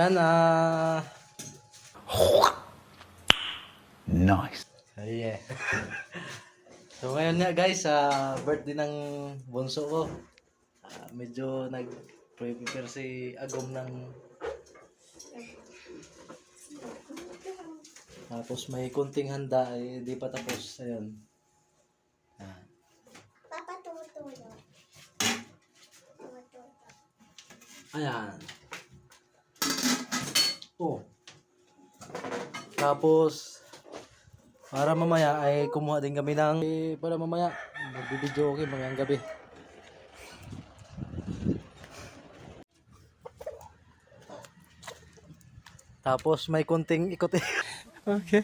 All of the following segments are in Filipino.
Yan, Nice. yeah. So ngayon nga guys, birthday ng bunso ko. Medyo nag-prepare si Agom ng tapos may kunting handa, di pa tapos. Ayun. Papa, tumutulog. Ayan. Oh. Tapos para mamaya ay kumuha din kami ng para mamaya magbibideo okay mamayang gabi. Tapos may kunting ikot. Okay.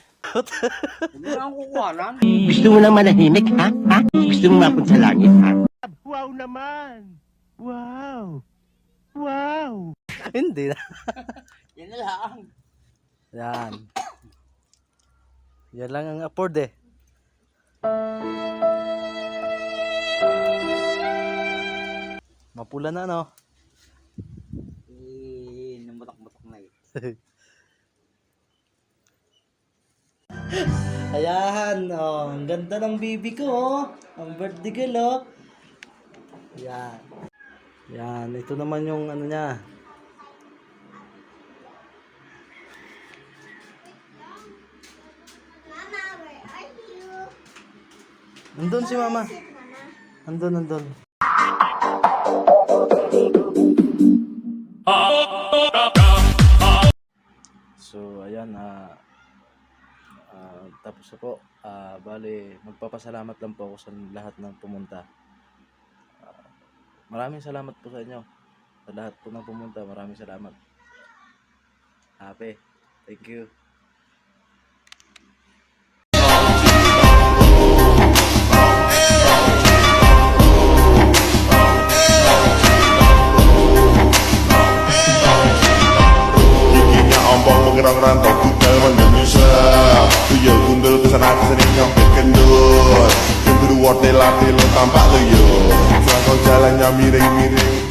Hindi na akong kukuhanan. Gusto mo lang manahimik, ha? Gusto mo mapunta sa langit, ha? Wow naman! Wow! Wow! Hindi na. Yan na lang. Yan. Yan lang ang afford eh. Mapula na no. Namutak-mutak na eh. Ayan, oh, ang ganda ng baby ko, oh. Ang birthday girl, oh. Yan. Yan, ito naman yung ano niya. Mama, where are you? Nandun si mama. Sit, Mama. Nandun. So, ayan, tapos ako, bali, magpapasalamat lang po ako sa lahat ng pumunta. Maraming salamat po sa inyo. Sa lahat po ng pumunta, maraming salamat. Happy. Thank you. Giginya ombong mengerang rantau ke Indonesia. Tuyo gundul kesana kesini nyampe kendul. Kedua tela telo tampak tuyo. Selangkau jalannya miring-miring.